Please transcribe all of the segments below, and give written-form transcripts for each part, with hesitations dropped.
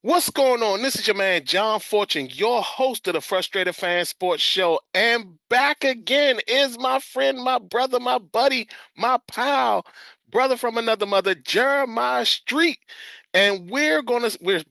What's going on? This is your man, John Fortune, your host of the Frustrated Fan Sports Show. And back again is my friend, my brother, my buddy, my pal, brother from another mother, Jeremiah Street. And we're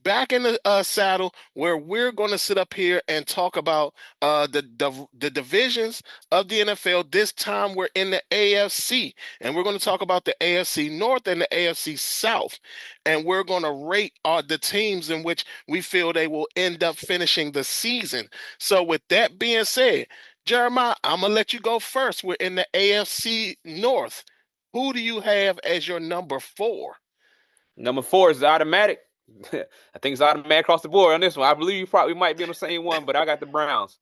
back in the saddle where we're gonna sit up here and talk about the divisions of the NFL. This time we're in the AFC, and we're gonna talk about the AFC North and the AFC South, and we're gonna rate the teams in which we feel they will end up finishing the season. So with that being said, Jeremiah, I'm gonna let you go first. We're in the AFC North. Who do you have as your number 4? Number 4 is automatic. I think it's automatic across the board on this one. I believe you probably might be on the same one, but I got the Browns.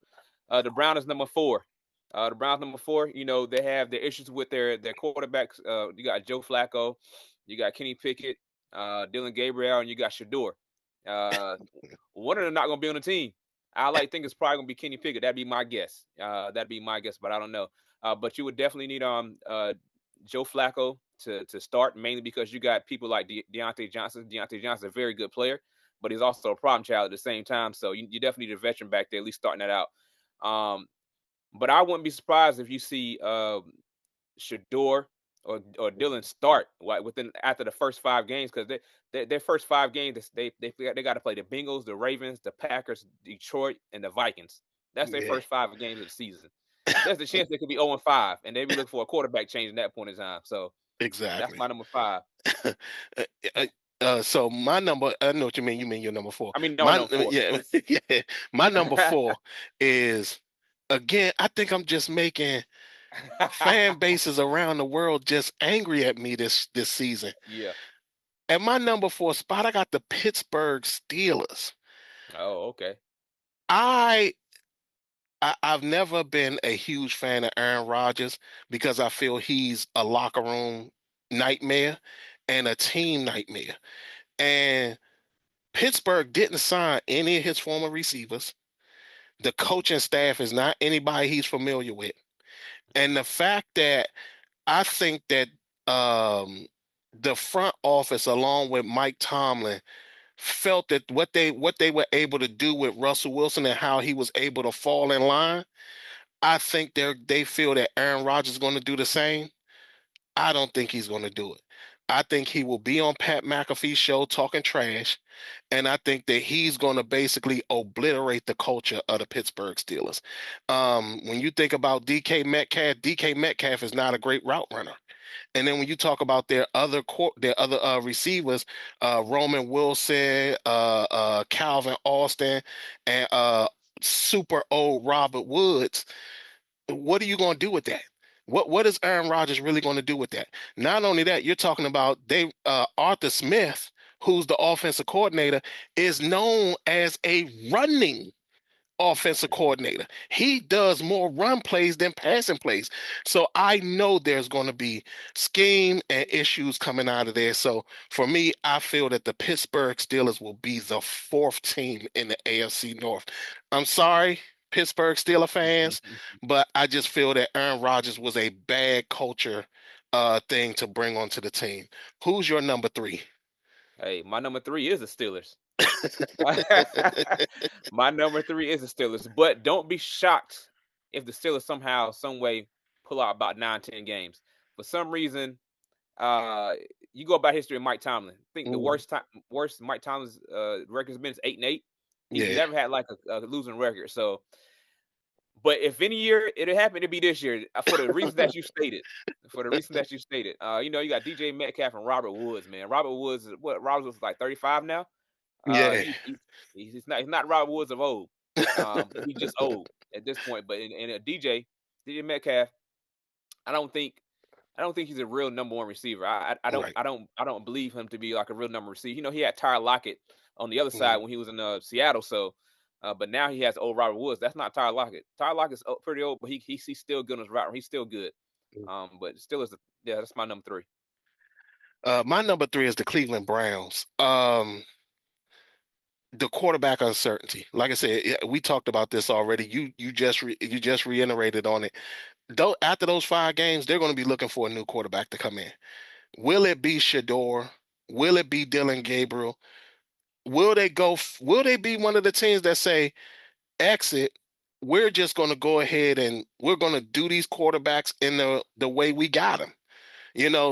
The Browns is number 4. The Browns number 4. You know, they have their issues with their quarterbacks. You got Joe Flacco, you got Kenny Pickett, Dylan Gabriel, and you got Shador. One of them not going to be on the team. I think it's probably going to be Kenny Pickett. That'd be my guess. But I don't know. But you would definitely need Joe Flacco to start, mainly because you got people like Deontay Johnson. Deontay Johnson is a very good player, but he's also a problem child at the same time. So you definitely need a veteran back there, at least starting that out. But I wouldn't be surprised if you see Shador or Dylan start after the first 5 games, because their first 5 games they got to play the Bengals, the Ravens, the Packers, Detroit, and the Vikings. That's their first 5 games of the season. There's a chance they could be 0-5, and they be looking for a quarterback change in that point in time. So exactly, that's my number 5. So my number, I know what you mean. You mean your number 4? I mean, number 4. Yeah, yeah. My number 4 is, again, I think I'm just making fan bases around the world just angry at me this season. Yeah. At my number 4 spot, I got the Pittsburgh Steelers. Oh, okay. I've never been a huge fan of Aaron Rodgers because I feel he's a locker room nightmare and a team nightmare. And Pittsburgh didn't sign any of his former receivers. The coaching staff is not anybody he's familiar with. And the fact that I think that the front office, along with Mike Tomlin, felt that what they were able to do with Russell Wilson and how he was able to fall in line, I think they feel that Aaron Rodgers is going to do the same. I don't think he's going to do it. I think he will be on Pat McAfee's show talking trash, and I think that he's going to basically obliterate the culture of the Pittsburgh Steelers. When you think about DK Metcalf is not a great route runner. And then when you talk about their other receivers, Roman Wilson, Calvin Austin, and super old Robert Woods, what are you going to do with that? What is Aaron Rodgers really going to do with that? Not only that, you're talking about Arthur Smith, who's the offensive coordinator, is known as a running offensive coordinator. He does more run plays than passing plays. So I know there's going to be scheme and issues coming out of there. So for me, I feel that the Pittsburgh Steelers will be the 4th team in the AFC North. I'm sorry, Pittsburgh Steelers fans, but I just feel that Aaron Rodgers was a bad culture thing to bring onto the team. Who's your number 3? Hey, my number 3 is the Steelers. My number 3 is the Steelers, but don't be shocked if the Steelers somehow, some way, pull out about 9-10 games. For some reason, you go about history of Mike Tomlin. I think the worst Mike Tomlin's record has been is 8-8. He's never had like a losing record. So, but if any year it'll happen, it'll be this year for the reasons that you stated. You know, you got DJ Metcalf and Robert Woods, man. Robert Woods is like 35 now. He's not Robert Woods of old. He's just old at this point. But in DJ Metcalf, I don't think he's a real number 1 receiver. I don't believe him to be like a real number receiver. You know, he had Tyler Lockett on the other side when he was in Seattle. So But now he has old Robert Woods. That's not Tyler Lockett. Tyler Lockett's pretty old, but he's still good on his route. He's still good. But still yeah, that's my number three. My number three is the Cleveland Browns. The quarterback uncertainty. Like I said, we talked about this already. You just reiterated on it. Though after those 5 games, they're going to be looking for a new quarterback to come in. Will it be Shador? Will it be Dylan Gabriel? Will they be one of the teams that say, exit, we're just going to go ahead and we're going to do these quarterbacks in the way we got them?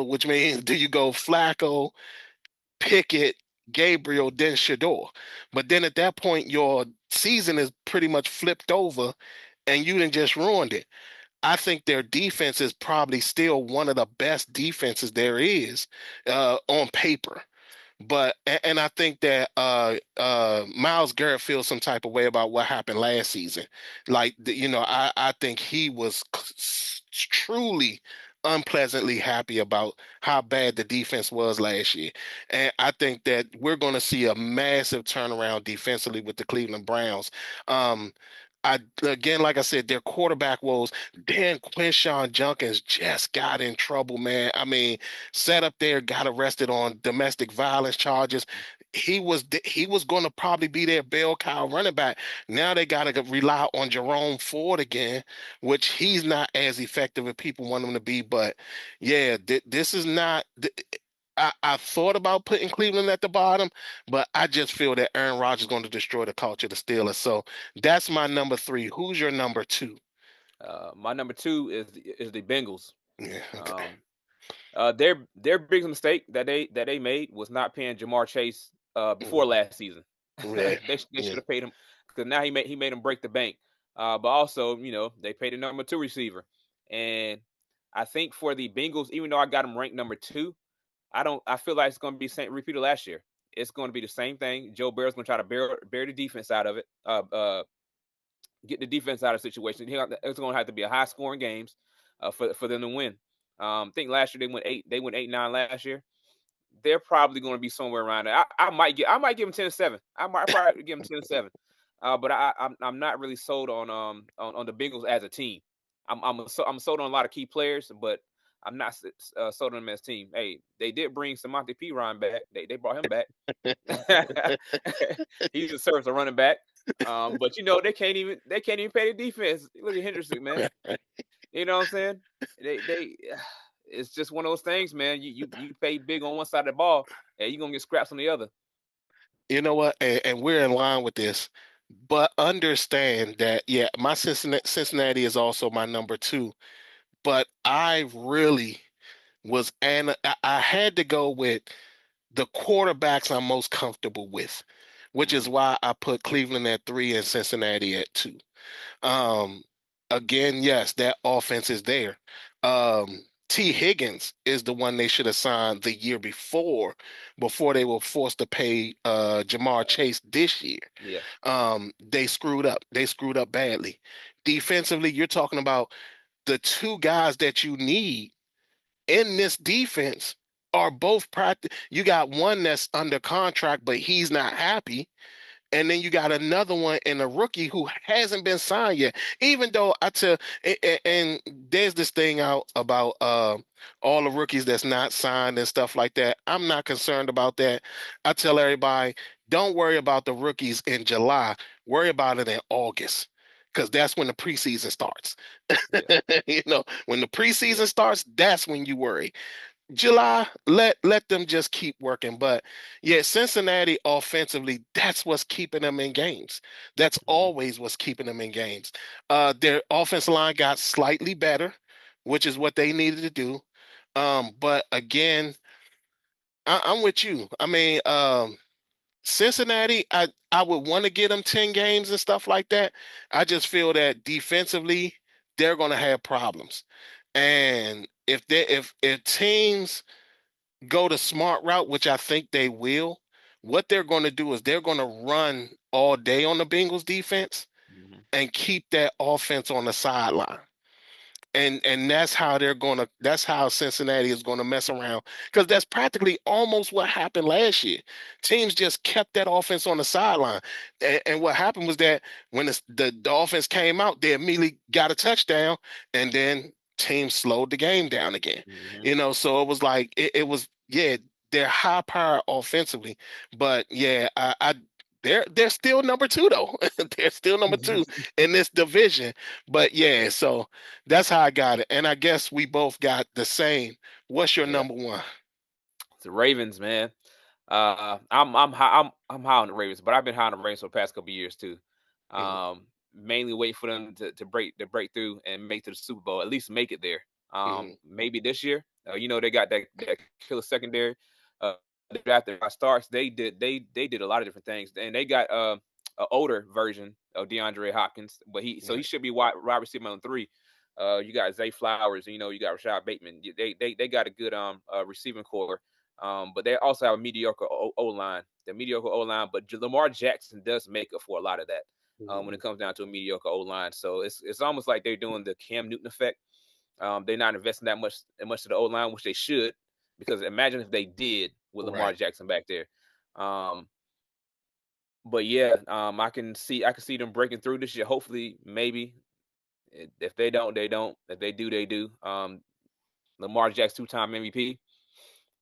Which means, do you go Flacco, Pickett, Gabriel, then Shador? But then at that point, your season is pretty much flipped over and you didn't just ruined it. I think their defense is probably still one of the best defenses there is on paper. But and I think that Myles Garrett feels some type of way about what happened last season. Like I think he was truly unpleasantly happy about how bad the defense was last year. And I think that we're going to see a massive turnaround defensively with the Cleveland Browns. Again, like I said, their quarterback woes. Dan Quinshawn Junkins just got in trouble, man. I mean, sat up there, got arrested on domestic violence charges. He was going to probably be their bell cow running back. Now they got to rely on Jerome Ford again, which he's not as effective as people want him to be. But yeah, this is not. I thought about putting Cleveland at the bottom, but I just feel that Aaron Rodgers is going to destroy the culture of the Steelers. So that's my number three. Who's your number two? My number two is the Bengals. Yeah, okay. Their biggest mistake that they made was not paying Jamar Chase before Mm, last season. yeah, They yeah. should have paid him because now he made him break the bank. But also, they paid the number two receiver, and I think for the Bengals, even though I got them ranked number two, I feel like it's going to be the same repeat of last year. It's going to be the same thing. Joe Barry's going to try to bear the defense out of it. Get the defense out of the situation. It's going to have to be a high scoring games for them to win. I think last year they went 8-9 last year. They're probably going to be somewhere around there. I might give them 10-7. I might probably give them 10-7. But I'm not really sold on the Bengals as a team. I'm sold on a lot of key players, but I'm not sold on them as a team. Hey, they did bring Samantha Piran back. They brought him back. He deserves a running back. But they can't even pay the defense. Look at Henderson, man. You know what I'm saying? They it's just one of those things, man. You pay big on one side of the ball, and you're gonna get scraps on the other. You know what? And we're in line with this, but understand that, yeah, my Cincinnati is also my number two. But I really and I had to go with the quarterbacks I'm most comfortable with, which is Mm-hmm. why I put Cleveland at three and Cincinnati at two. Um, Again, yes, that offense is there. T. Higgins is the one they should have signed the year before they were forced to pay Jamar Chase this year. Yeah. They screwed up. They screwed up badly. Defensively, you're talking about the two guys that you need in this defense are both practice. You got one that's under contract, but he's not happy. And then you got another one in a rookie who hasn't been signed yet. Even though and there's this thing out about all the rookies that's not signed and stuff like that. I'm not concerned about that. I tell everybody, don't worry about the rookies in July. Worry about it in August, because that's when the preseason starts. Yeah. When the Yeah. preseason starts, that's when you worry. July, let them just keep working. But yeah, Cincinnati offensively, that's what's keeping them in games. That's Mm-hmm. always what's keeping them in games. Their offensive line got slightly better, which is what they needed to do. But again, I'm with you. I mean, Cincinnati, I would want to get them 10 games and stuff like that. I just feel that defensively, they're going to have problems. And if teams go the smart route, which I think they will, what they're going to do is they're going to run all day on the Bengals defense Mm-hmm. and keep that offense on the sideline. and that's how Cincinnati is gonna mess around because that's practically almost what happened last year. Teams just kept that offense on the sideline, and what happened was that when the offense came out, they immediately got a touchdown, and then teams slowed the game down again. Mm-hmm. So it was like it was, yeah, they're high power offensively, but yeah, they're still number two though. They're still number two in this division. But yeah, so that's how I got it. And I guess we both got the same. What's your Yeah, number one? it's the Ravens, man. I'm high on the Ravens, but I've been high on the Ravens for the past couple of years too. Mm, Mainly wait for them to break through and make to the Super Bowl, at least make it there. mm, Maybe this year. They got that killer secondary. After starts, they did a lot of different things, and they got an older version of DeAndre Hopkins, but he right, should be wide receiver on three. You got Zay Flowers, you got Rashad Bateman. They got a good receiving core. But they also have a mediocre O line. The mediocre O line, but Lamar Jackson does make up for a lot of that when mm, it comes down to a mediocre O line. So it's almost like they're doing the Cam Newton effect. They're not investing that much to the O line, which they should, because imagine if they did with Lamar right. Jackson back there. Um, but yeah, I can see them breaking through this year. Hopefully, maybe if they don't, they don't. If they do, they do. Lamar Jackson 2-time MVP.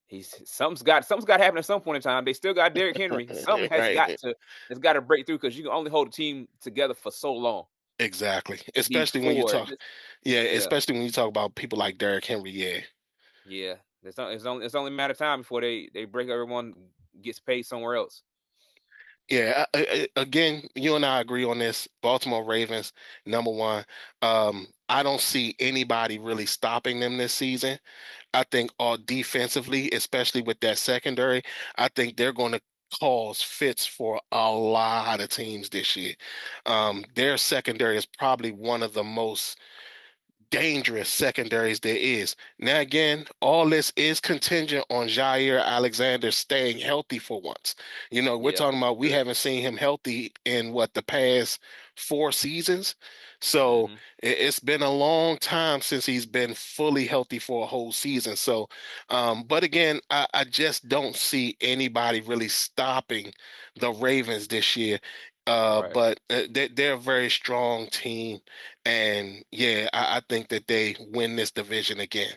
He's something's got to happen at some point in time. They still got Derrick Henry. Something Right. has got to break through because you can only hold a team together for so long Exactly. Especially when you before. talk, yeah, Yeah, especially when you talk about people like Derrick Henry. Yeah. yeah. It's only a matter of time before they break everyone gets paid somewhere else. Yeah, again, you and I agree on this. Baltimore Ravens, number one. I don't see anybody really stopping them this season. I think all defensively, especially with that secondary, I think they're going to cause fits for a lot of teams this year. Their secondary is probably one of the most dangerous secondaries there is. Now, again, all this is contingent on Jair Alexander staying healthy for once. We're Yeah, talking about we good. haven't seen him healthy in what, the past 4 seasons. So Hmm. it's been a long time since he's been fully healthy for a whole season. So, but again, I just don't see anybody really stopping the Ravens this year. Right. But they're a very strong team. And yeah, I think that they win this division again.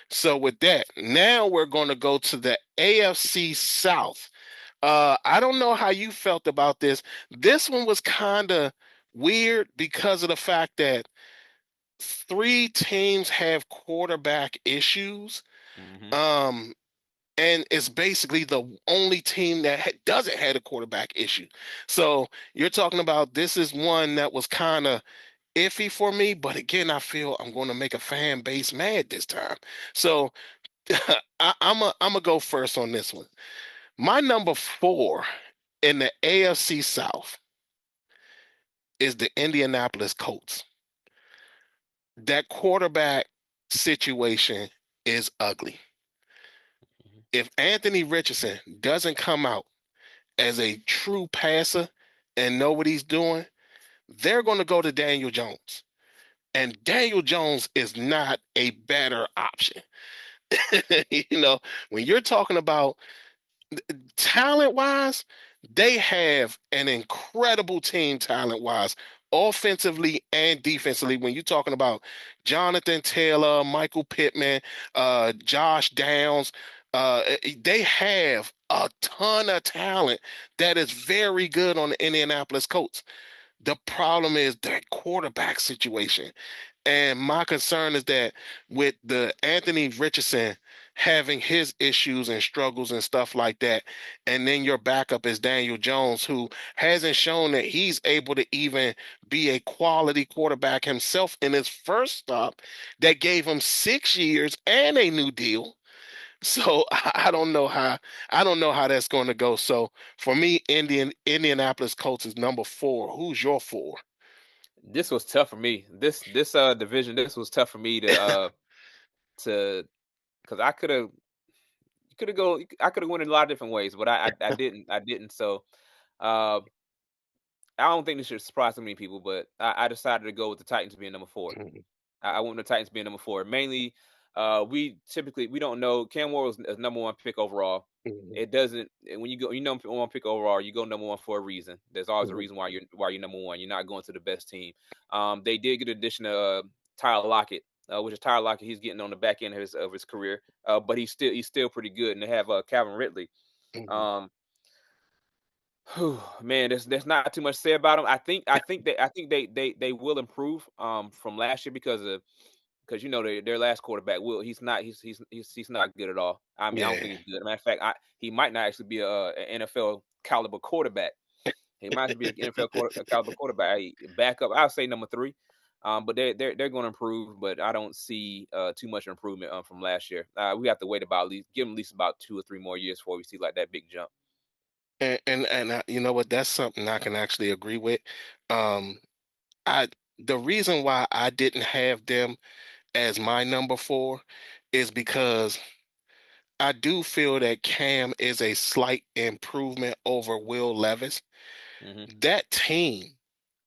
So with that, now we're going to go to the AFC South. I don't know how you felt about this. This one was kind of weird because of the fact that three teams have quarterback issues. Hmm. Um, and it's basically the only team that doesn't have a quarterback issue. So you're talking about this is one that was kind of iffy for me, but again, I feel I'm going to make a fan base mad this time. So I'm a go first on this one. My number four in the AFC South is the Indianapolis Colts. That quarterback situation is ugly. If Anthony Richardson doesn't come out as a true passer and know what he's doing, they're going to go to Daniel Jones. And Daniel Jones is not a better option. you know, when you're talking about talent wise, they have an incredible team talent wise, offensively and defensively. When you're talking about Jonathan Taylor, Michael Pittman, Josh Downs, they have a ton of talent that is very good on the Indianapolis Colts. The problem is their quarterback situation. And my concern is that with the Anthony Richardson having his issues and struggles and stuff like that, and then your backup is Daniel Jones, who hasn't shown that he's able to even be a quality quarterback himself in his first stop that gave him 6 years and a new deal. So I don't know how that's going to go. So for me, Indianapolis Colts is number four. Who's your four? This was tough for me. This division. This was tough for me to because I could have went in a lot of different ways, but I didn't. I didn't. So uh, I don't think this should surprise so many people, but I decided to go with the Titans being number four. I want the Titans being number 4. Mainly, we don't know. Cam Ward was number 1 pick overall. Mhm, It doesn't when you go, number 1 pick overall, you go number 1 for a reason. There's always a mhm, reason why you're number 1. You're not going to the best team. They did get an addition of Tyler Lockett, which is Tyler Lockett. He's getting on the back end of his career, but he's still pretty good. And they have Calvin Ridley. mhm, Um, whew, man, there's not too much to say about them. I think they will improve from last year because their last quarterback will he's not good at all. I mean, I don't yeah. think he's good. Matter of fact, he might not actually be an NFL caliber quarterback. He might actually be an NFL caliber quarterback. Backup, I'll say number 3. But they're going to improve, but I don't see too much improvement from last year. We have to wait about give them at least about 2 or 3 more years before we see like that big jump. You know what? That's something I can actually agree with. Um, I the reason why I didn't have them as my number 4 is because I do feel that Cam is a slight improvement over Will Levis. Hmm. That team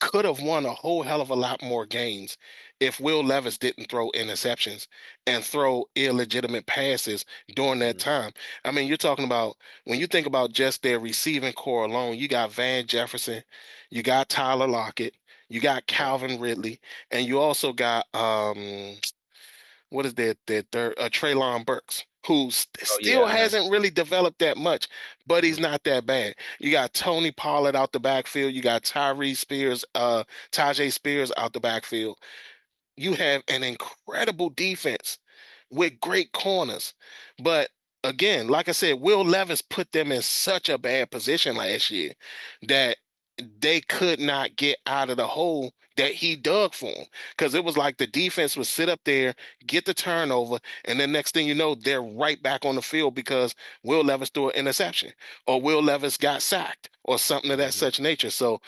could have won a whole hell of a lot more games if Will Levis didn't throw interceptions and throw illegitimate passes during that Hmm. time. I mean, you're talking about when you think about just their receiving core alone, you got Van Jefferson, you got Tyler Lockett, you got Right. Calvin Ridley, and you also got what is that third Traylon Burks, who Oh still yeah. Uh-huh. hasn't really developed that much, but he's Hmm. not that bad. You got Tony Pollard out the backfield. You got Tajay Spears out the backfield. You have an incredible defense with great corners. But again, like I said, Will Levis put them in such a bad position last year that they could not get out of the hole that he dug for them. Because it was like the defense would sit up there, get the turnover, and then next thing you know, they're right back on the field because Will Levis threw an interception or Will Levis got sacked or something of that Hmm. such nature. So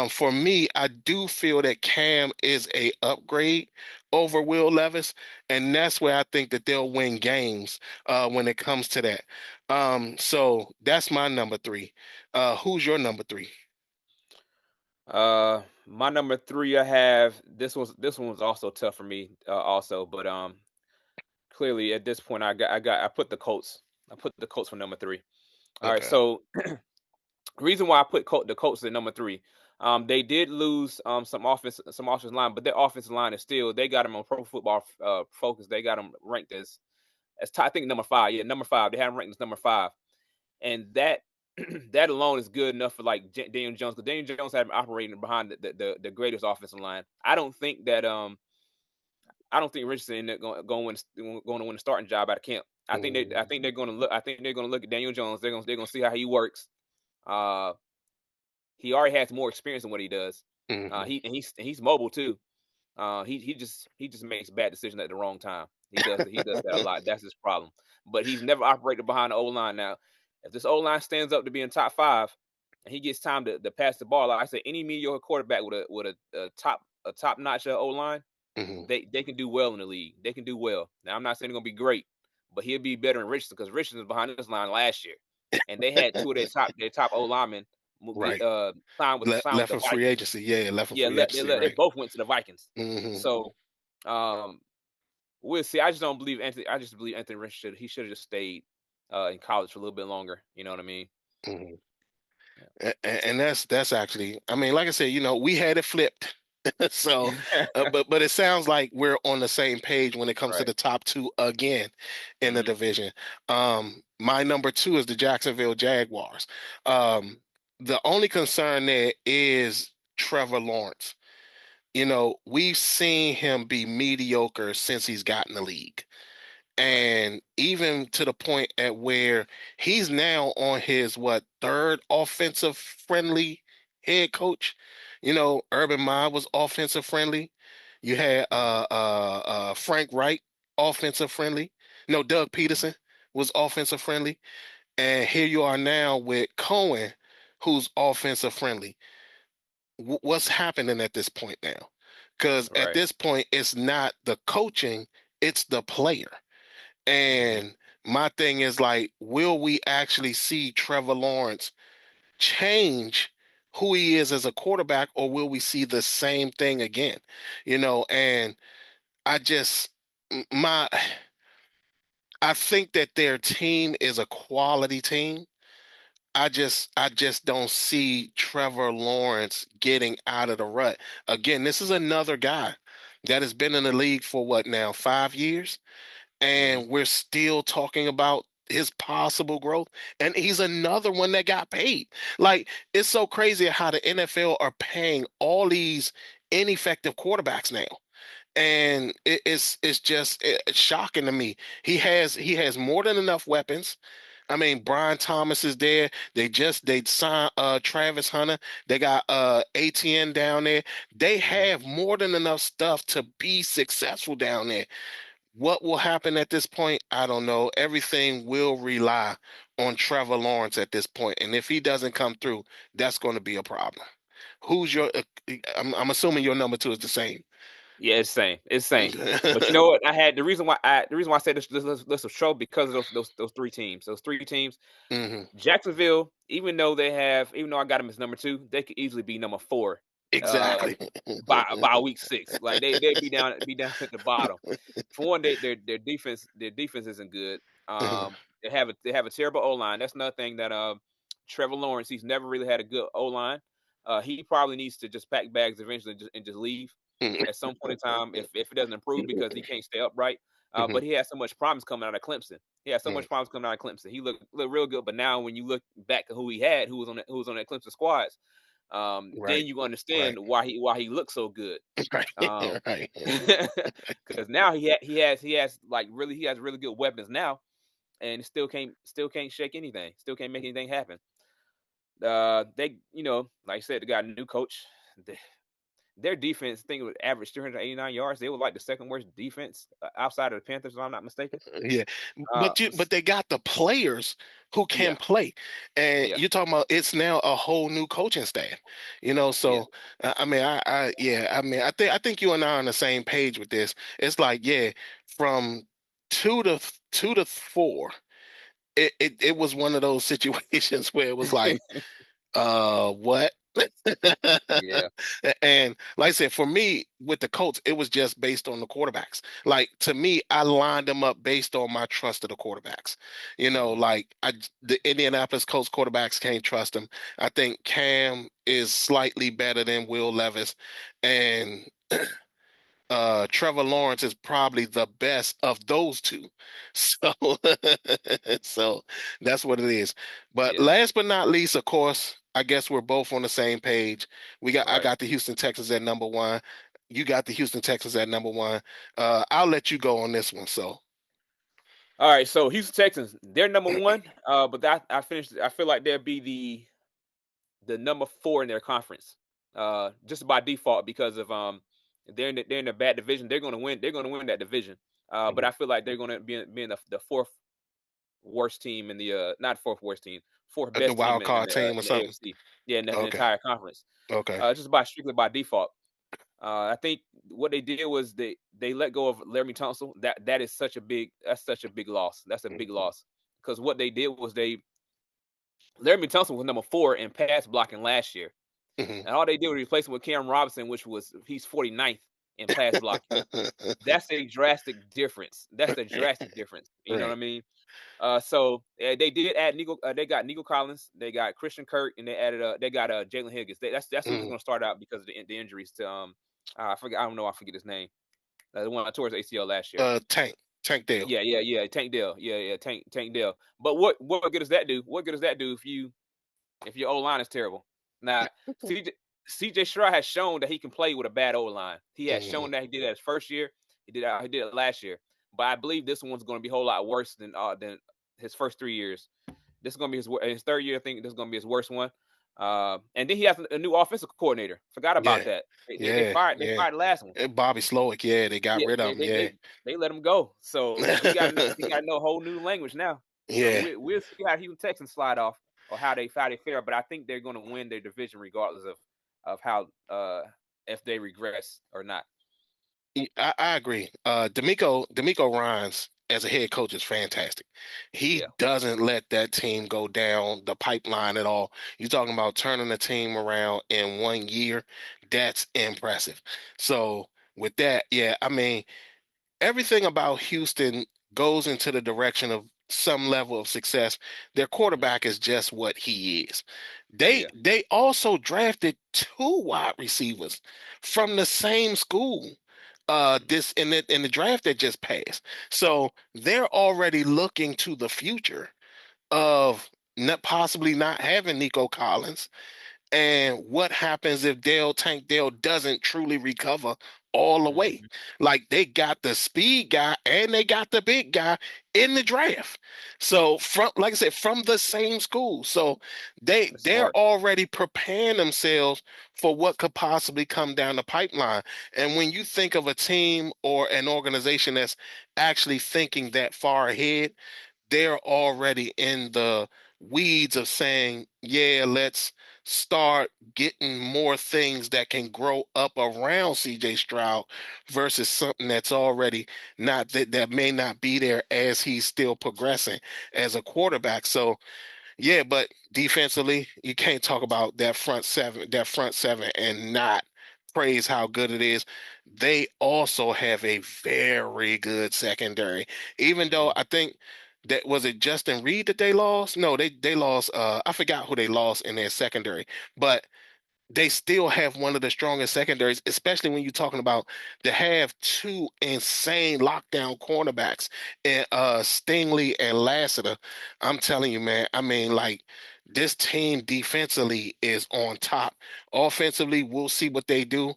for me, I do feel that Cam is a upgrade over Will Levis, and that's where I think that they'll win games when it comes to that. So that's my number 3. Who's your number 3? My number 3, I have this one was also tough for me, also, but clearly at this point, I put the Colts. I put the Colts for number 3. All right, Okay. so reason why I put the Colts at number 3, they did lose some offensive line, but their offensive line is still they got them on Pro Football Focus. They got them ranked as I think number 5. Yeah, number 5. They have them ranked as number 5, and that that alone is good enough for like Daniel Jones, because Daniel Jones had been operating behind the greatest offensive line. I don't think Richardson going to win the starting job out of camp. I Mhm, think they're going to look. I think they're going to look at Daniel Jones. They're going to see how he works. Uh, he already has more experience than what he does. mhm, He's mobile too. He just makes bad decisions at the wrong time. He does that a lot. That's his problem. But he's never operated behind the O line. Now, if this O line stands up to be in top 5, and he gets time to pass the ball, like I said, any mediocre quarterback with a top notch O line, mhm. they can do well in the league. They can do well. Now, I'm not saying they're gonna be great, but he'll be better than Richardson, because Richardson was behind this line last year, and they had 2 of their top O linemen get Right. signed with Left the for free Vikings. agency. Yeah, left for Yeah, free agency. they Right. both went to the Vikings. Hmm. So, um, we'll see. I just don't believe Anthony. I just believe Anthony Richardson should have just stayed in college for a little bit longer. You know what I mean? Hmm. Yeah. And that's actually, I mean, like I said, we had it flipped. So, but it sounds like we're on the same page when it comes to Right. the top 2 again in the Hmm. division. My number 2 is the Jacksonville Jaguars. The only concern there is Trevor Lawrence. We've seen him be mediocre since he's gotten the league. Right. And even to the point at where he's now on his third offensive friendly head coach. Urban Meyer was offensive friendly. You had Hmm. Frank Wright offensive friendly. No, Doug Hmm. Peterson was offensive friendly. And here you are now with Cohen, who's offensive friendly. What's happening at this point now? Because at Right. this point, it's not the coaching, it's the player. Hmm. And my thing is like, will we actually see Trevor Lawrence change who he is as a quarterback, or will we see the same thing again? And I just my I think that their team is a quality team. I just don't see Trevor Lawrence getting out of the rut. Again, this is another guy that has been in the league for what now, 5 years? Hmm. And we're still talking about his possible growth. And he's another one that got paid. Like, it's so crazy how the NFL are paying all these ineffective quarterbacks now. And it's just it's shocking to me. He has more than enough weapons. I mean, Brian Thomas is there. They signed Travis Hunter. They got ATN down there. They Hmm. have more than enough stuff to be successful down there. What will happen at this point? I don't know. Everything will rely on Trevor Lawrence at this point, and if he doesn't come through, that's going to be a problem. Who's your? I'm assuming your number two is the same. Yeah, it's same. It's same. But you know what? I had the reason why I said this list of show because of those three teams. Those three teams. Hmm. Jacksonville, even though I got them as number two, they could easily be number four uh Exactly. by week six. Like they'd be down at the bottom. For one, their defense isn't good. They have a terrible O line. That's another thing that Trevor Lawrence, he's never really had a good O line. He probably needs to just pack bags eventually and just leave at some point in time if it doesn't improve because he can't stay upright. But he has so much problems coming out of Clemson. He has so much problems coming out of Clemson. He looked real good, but now when you look back at who he had, who was on that Clemson squads, then Right. you understand Right. why he looks so good. Right. Um, Right. because now he has really good weapons now, and still can't shake anything. Still can't make anything happen. They like I said, they got a new coach. They, their defense, I think it would average 389 yards. They were like the second worst defense outside of the Panthers, if I'm not mistaken. Yeah, but they got the players who can Yeah, play, and yeah, you're talking about it's now a whole new coaching staff. yeah. So I mean, I think you and I are on the same page with this. It's like, yeah, from two to four, it was one of those situations where it was like, what? Yeah. And like I said, for me with the Colts, it was just based on the quarterbacks. Like, to me, I lined them up based on my trust of the quarterbacks. Mhm. Like the Indianapolis Colts quarterbacks can't trust them. I think Cam is slightly better than Will Levis, and Trevor Lawrence is probably the best of those two. So, so that's what it is. But Yeah. last but not least, of course, I guess we're both on the same page. I Right. got the Houston Texans at number one. You got the Houston Texans at number one. I'll let you go on this one. So, All right. So Houston Texans, they're number one. But I finished. I feel like they'll be the number four in their conference. Just by default because of they're in a bad division. They're going to win. They're going to win that division. But I feel like they're going to be in the fourth worst team in the not fourth worst team, fourth the best team wild in card the team or in the something. AFC. Yeah, in the Okay. entire conference. Okay. Just by strictly by default. I think what they did was they let go of Laramie Tunsil. That's such a big loss. That's a big loss because what they did was Laramie Tunsil was number four in pass blocking last year, Mhm. and all they did was replace him with Cam Robinson, he's 49th in pass blocking. That's a drastic difference. That's a drastic difference. You know what I Right. mean? So they did add Nico. They got Nico Collins. They got Christian Kirk, and they got Jalen Higgins. That's who's Mhm. going to start out because of the injuries to I forget. I don't know. I forget his name. The one that tore his ACL last year. Tank Dale. Yeah, yeah, yeah. Tank Dell. Yeah, yeah. Tank Dell. But what good does that do? What good does that do if your O line is terrible? Now CJ Stroud has shown that he can play with a bad O line. He has Mhm. shown that he did that his first year. He did it last year. But I believe this one's going to be a whole lot worse than his first 3 years. This is going to be his third year. I think this is going to be his worst one. And then he has a new offensive coordinator. Forgot about Yeah. that. They Yeah. fired Yeah. the last one. Bobby Slowick, yeah, they got Yeah, rid of they him. they Yeah. they they let him go. So he got to know a whole new language now. So Yeah. we'll see how Houston Texans slide off or how they fare. But I think they're going to win their division regardless of how if they regress or not. I agree. D'Amico Ryan's as a head coach is fantastic. He Yeah. doesn't let that team go down the pipeline at all. You're talking about turning the team around in 1 year. That's impressive. So with that, yeah, I mean, everything about Houston goes into the direction of some level of success. Their quarterback is just what he is. They Yeah. they also drafted two wide receivers from the same school this in the draft that just passed. So they're already looking to the future of not possibly not having Nico Collins, and what happens if Tank Dale doesn't truly recover all the way? Mhm. Like they got the speed guy and they got the big guy in the draft. So from like I said, from the same school. So That's they're smart. already preparing themselves for what could possibly come down the pipeline. And when you think of a team or an organization that's actually thinking that far ahead, they're already in the weeds of saying, yeah, let's start getting more things that can grow up around CJ Stroud versus something that's already not that may not be there as he's still progressing as a quarterback. So yeah, but defensively, you can't talk about that front seven and not praise how good it is. They also have a very good secondary. Even though Mhm. I think that was it Justin Reed that they lost? No, they lost I forgot who they lost in their secondary, but they still have one of the strongest secondaries, especially when you're talking about to have two insane lockdown cornerbacks and Stingley and Lassiter. I'm telling you, man, I mean, like this team defensively is on top. Offensively, we'll see what they do.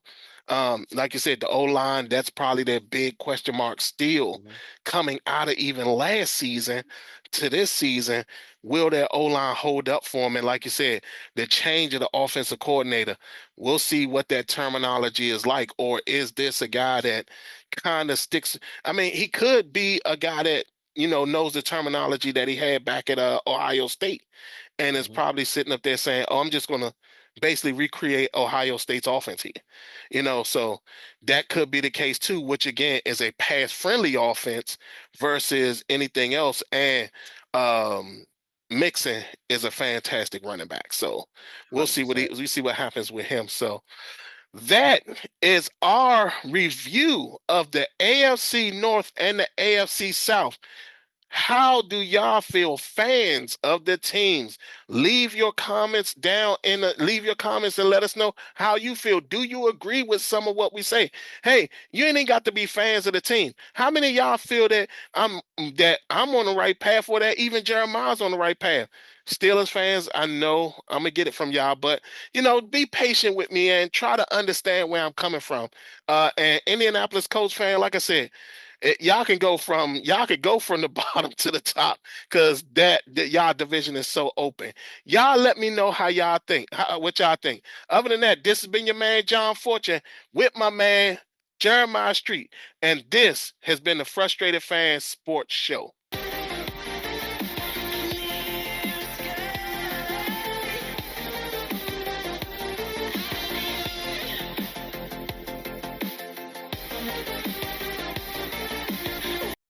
Like you said, the O line, that's probably their big question mark still Mhm. coming out of even last season to this season. Will their O line hold up for them? And like you said, the change of the offensive coordinator, we'll see what that terminology is like. Or is this a guy that kind of sticks? I mean, he could be a guy that, knows the terminology that he had back at Ohio State and is Mhm. probably sitting up there saying, oh, I'm just going to basically recreate Ohio State's offense here. So that could be the case too, which again is a pass friendly offense versus anything else. And Mixon is a fantastic running back. So we'll see 100%. we see what happens with him. So that is our review of the AFC North and the AFC South. How do y'all feel, fans of the teams? Leave your comments and let us know how you feel. Do you agree with some of what we say? Hey, you ain't got to be fans of the team. How many of y'all feel that I'm on the right path, or that even Jeremiah's on the right path? Steelers fans, I know I'm gonna get it from y'all, but be patient with me and try to understand where I'm coming from. And Indianapolis Colts fan, like I said, y'all could go from the bottom to the top because that y'all division is so open. Y'all let me know what y'all think. Other than that, this has been your man John Fortune with my man Jeremiah Street, and this has been the Frustrated Fan Sports Show.